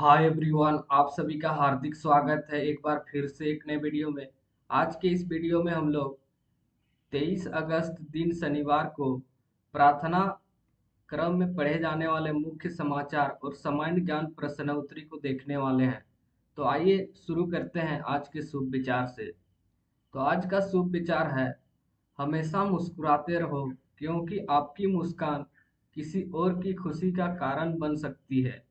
Hi everyone, आप सभी का हार्दिक स्वागत है एक बार फिर से एक नए वीडियो में। आज के इस वीडियो में हम लोग 23 अगस्त दिन शनिवार को प्रार्थना क्रम में पढ़े जाने वाले मुख्य समाचार और सामान्य ज्ञान प्रश्नोत्तरी को देखने वाले हैं। तो आइए शुरू करते हैं आज के शुभ विचार से। तो आज का शुभ विचार है, हमेशा मुस्कुराते रहो क्योंकि आपकी मुस्कान किसी और की खुशी का कारण बन सकती है।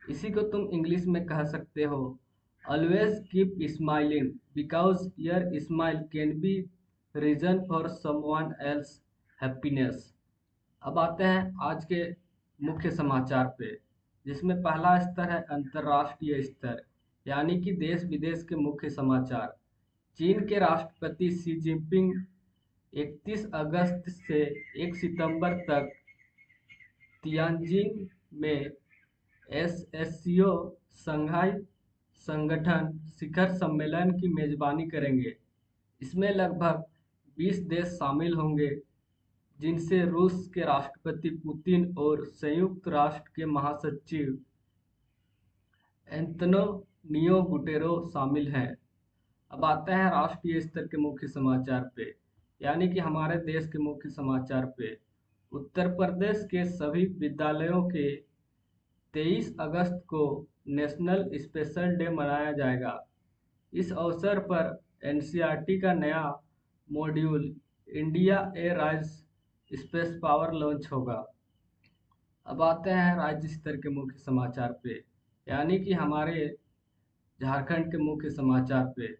इसी को तुम इंग्लिश में कह सकते हो, always keep smiling because your smile can be reason for someone else happiness. अब आते हैं आज के मुख्य समाचार पे, जिसमें पहला स्तर है अंतर्राष्ट्रीय स्तर, यानी कि देश विदेश के मुख्य समाचार। चीन के राष्ट्रपति शी जिनपिंग 31 अगस्त से 1 सितंबर तक तियानजिन में एससीओ शंघाई संगठन शिखर सम्मेलन की मेजबानी करेंगे। इसमें लगभग 20 देश शामिल होंगे, जिनसे रूस के राष्ट्रपति पुतिन और संयुक्त राष्ट्र के महासचिव एंतोनियो गुटेरो शामिल हैं। अब आते हैं राष्ट्रीय स्तर के मुख्य समाचार पे, यानी कि हमारे देश के मुख्य समाचार पे। उत्तर प्रदेश के सभी विद्यालयों के 23 अगस्त को नेशनल स्पेशल डे मनाया जाएगा। इस अवसर पर एनसीईआरटी का नया मॉड्यूल इंडिया ए राइज स्पेस पावर लॉन्च होगा। अब आते हैं राज्य स्तर के मुख्य समाचार पे, यानी कि हमारे झारखंड के मुख्य समाचार पे।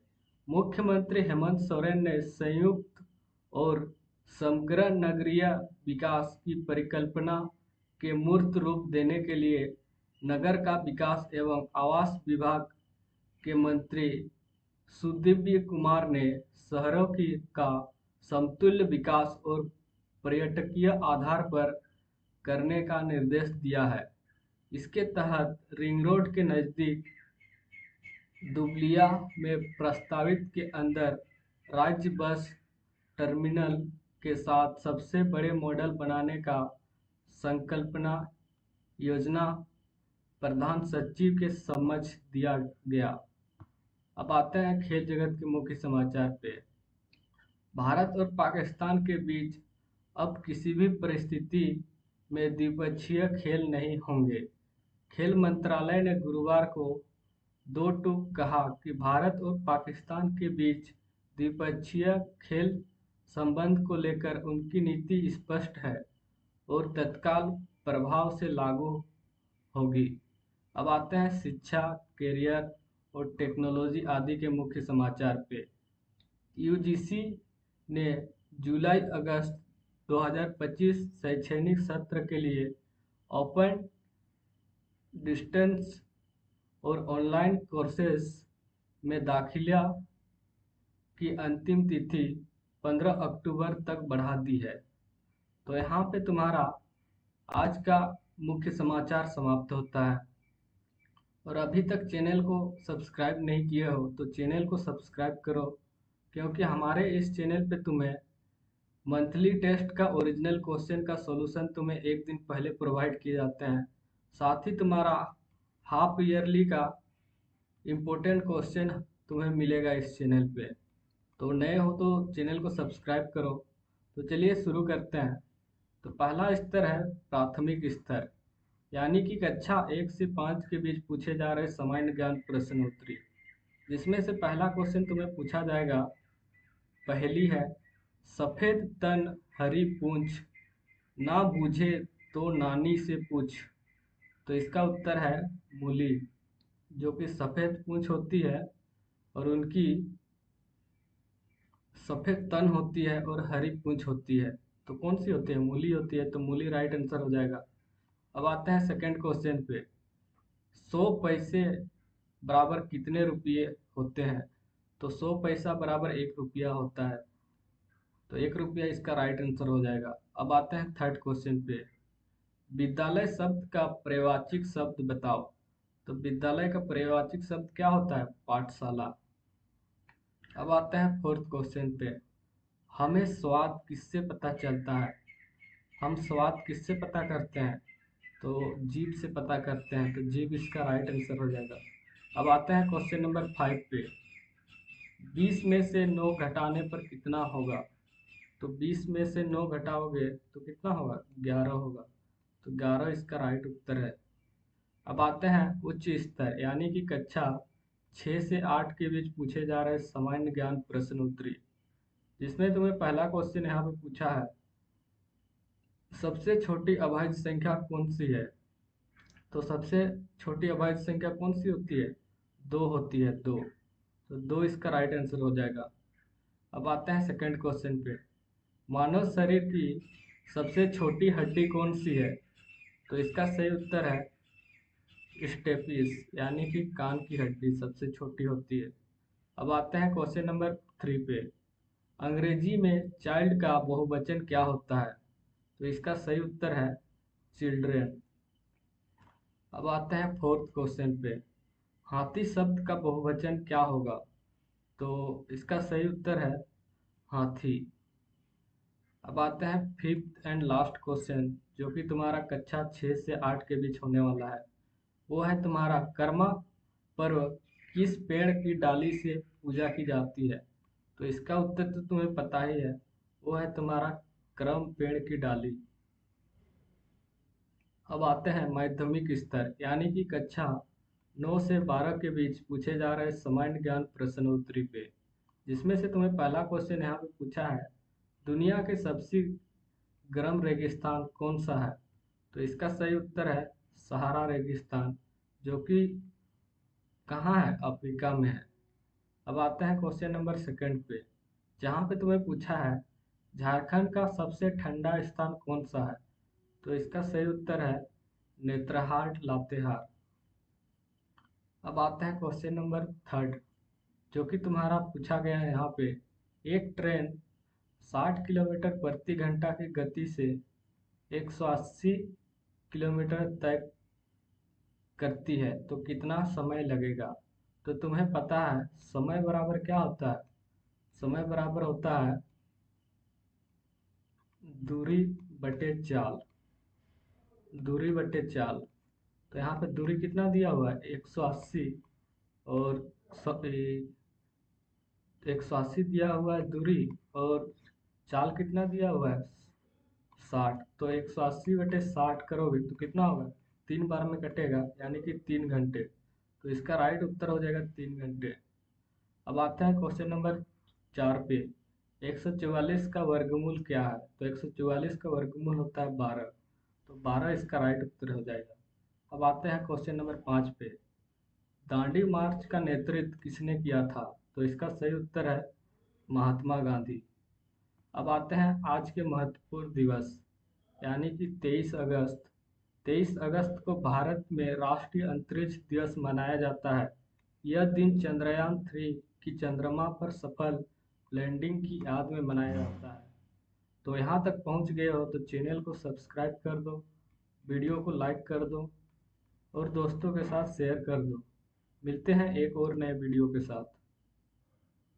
मुख्यमंत्री हेमंत सोरेन ने संयुक्त और समग्र नगरीय विकास की परिकल्पना के मूर्त रूप देने के लिए नगर का विकास एवं आवास विभाग के मंत्री सुदीव्य कुमार ने शहरों की का समतुल्य विकास और पर्यटकीय आधार पर करने का निर्देश दिया है। इसके तहत रिंग रोड के नज़दीक दुबलिया में प्रस्तावित के अंदर राज्य बस टर्मिनल के साथ सबसे बड़े मॉडल बनाने का संकल्पना योजना प्रधान सचिव के समक्ष दिया गया। अब आते हैं खेल जगत के मुख्य समाचार पे। भारत और पाकिस्तान के बीच अब किसी भी परिस्थिति में द्विपक्षीय खेल नहीं होंगे। खेल मंत्रालय ने गुरुवार को दो टूक कहा कि भारत और पाकिस्तान के बीच द्विपक्षीय खेल संबंध को लेकर उनकी नीति स्पष्ट है और तत्काल प्रभाव से लागू होगी। अब आते हैं शिक्षा, कैरियर और टेक्नोलॉजी आदि के मुख्य समाचार पे। यूजीसी ने जुलाई अगस्त 2025 शैक्षणिक सत्र के लिए ओपन डिस्टेंस और ऑनलाइन कोर्सेस में दाखिला की अंतिम तिथि 15 अक्टूबर तक बढ़ा दी है। तो यहाँ पे तुम्हारा आज का मुख्य समाचार समाप्त होता है। और अभी तक चैनल को सब्सक्राइब नहीं किए हो तो चैनल को सब्सक्राइब करो, क्योंकि हमारे इस चैनल पे तुम्हें मंथली टेस्ट का ओरिजिनल क्वेश्चन का सॉल्यूशन तुम्हें एक दिन पहले प्रोवाइड किए जाते हैं। साथ ही तुम्हारा हाफ ईयरली का इम्पोर्टेंट क्वेश्चन तुम्हें मिलेगा इस चैनल पे। तो नए हो तो चैनल को सब्सक्राइब करो। तो चलिए शुरू करते हैं। तो पहला स्तर है प्राथमिक स्तर, यानी कि कक्षा 1 से 5 के बीच पूछे जा रहे सामान्य ज्ञान प्रश्नोत्तरी, जिसमें से पहला क्वेश्चन तुम्हें पूछा जाएगा। पहली है, सफेद तन हरी पूंछ ना बूझे तो नानी से पूछ। तो इसका उत्तर है मूली, जो कि सफेद पूंछ होती है और उनकी सफेद तन होती है और हरी पूंछ होती है। तो कौन सी होती है? मूली होती है। तो मूली राइट आंसर हो जाएगा। अब आते हैं सेकंड क्वेश्चन पे। 100 पैसे बराबर कितने रुपये होते हैं? तो 100 पैसा बराबर 1 रुपया होता है। तो 1 रुपया इसका राइट आंसर हो जाएगा। अब आते हैं थर्ड क्वेश्चन पे। विद्यालय शब्द का पर्यायवाची शब्द बताओ। तो विद्यालय का पर्यायवाची शब्द क्या होता है? पाठशाला। अब आते हैं फोर्थ क्वेश्चन पे। हमें स्वाद किससे पता चलता है? हम स्वाद किससे पता करते हैं? तो जीभ से पता करते हैं, तो जीभ इसका राइट आंसर हो जाएगा। अब आता है क्वेश्चन नंबर 5 पे। 20 में से 9 घटाने पर कितना होगा? तो 20 में से 9 घटाओगे तो कितना होगा? 11 होगा। तो 11 इसका राइट उत्तर है। अब आते हैं उच्च स्तर यानी कि कक्षा 6 से 8 के बीच पूछे जा रहे सामान्य ज्ञान प्रश्न उत्तरी, जिसमें तुम्हें पहला क्वेश्चन यहाँ पे पूछा है, सबसे छोटी अभाज्य संख्या कौन सी है? तो सबसे छोटी अभाज्य संख्या कौन सी होती है? 2 होती है, 2। तो 2 इसका राइट आंसर हो जाएगा। अब आते हैं सेकंड क्वेश्चन पे। मानव शरीर की सबसे छोटी हड्डी कौन सी है? तो इसका सही उत्तर है स्टेपिस यानी कि कान की हड्डी सबसे छोटी होती है। अब आते हैं क्वेश्चन नंबर 3 पे। अंग्रेजी में चाइल्ड का बहुवचन क्या होता है? तो इसका सही उत्तर है चिल्ड्रेन। अब आते हैं फोर्थ क्वेश्चन पे। हाथी शब्द का बहुवचन क्या होगा? तो इसका सही उत्तर है हाथी। अब आते हैं फिफ्थ एंड लास्ट क्वेश्चन, जो कि तुम्हारा कक्षा 6 से 8 के बीच होने वाला है। वो है तुम्हारा कर्मा पर्व किस पेड़ की डाली से पूजा की जाती है? तो इसका उत्तर तो तुम्हें पता ही है, वो है तुम्हारा क्रम पेड़ की डाली। अब आते हैं माध्यमिक स्तर यानी कि कक्षा 9 से 12 के बीच पूछे जा रहे सामान्य ज्ञान प्रश्नोत्तरी पे, जिसमें से तुम्हें पहला क्वेश्चन यहाँ पे पूछा है, दुनिया के सबसे गर्म रेगिस्तान कौन सा है? तो इसका सही उत्तर है सहारा रेगिस्तान, जो कि कहाँ है? अफ्रीका में है। अब आता है क्वेश्चन नंबर सेकंड पे, जहाँ पे तुम्हें पूछा है झारखंड का सबसे ठंडा स्थान कौन सा है? तो इसका सही उत्तर है नेत्रहाट लातेहार। अब आता है क्वेश्चन नंबर थर्ड, जो कि तुम्हारा पूछा गया है यहाँ पे, एक ट्रेन 60 किलोमीटर प्रति घंटा की गति से 180 किलोमीटर तय करती है तो कितना समय लगेगा? तो तुम्हें पता है समय बराबर क्या होता है? समय बराबर होता है दूरी बटे चाल। दूरी बटे चाल। तो यहाँ पे दूरी कितना दिया हुआ है? 180। और 180 दिया हुआ है दूरी, और चाल कितना दिया हुआ है? 60। तो 180/60 करोगे तो कितना होगा? 3 बार में कटेगा यानी कि 3 घंटे। तो इसका राइट उत्तर हो जाएगा 3 घंटे। अब आता है क्वेश्चन नंबर 4 पे। 144 का वर्गमूल क्या है? तो 144 का वर्गमूल होता है 12। तो 12 इसका राइट उत्तर हो जाएगा। अब आते हैं क्वेश्चन नंबर 5 पे। दांडी मार्च का नेतृत्व किसने किया था? तो इसका सही उत्तर है महात्मा गांधी। अब आते हैं आज के महत्वपूर्ण दिवस यानी कि 23 अगस्त। 23 अगस्त को भारत में राष्ट्रीय अंतरिक्ष दिवस मनाया जाता है। यह दिन चंद्रयान-3 की चंद्रमा पर सफल लैंडिंग की याद में मनाया जाता है। तो यहाँ तक पहुँच गए हो तो चैनल को सब्सक्राइब कर दो, वीडियो को लाइक कर दो और दोस्तों के साथ शेयर कर दो। मिलते हैं एक और नए वीडियो के साथ।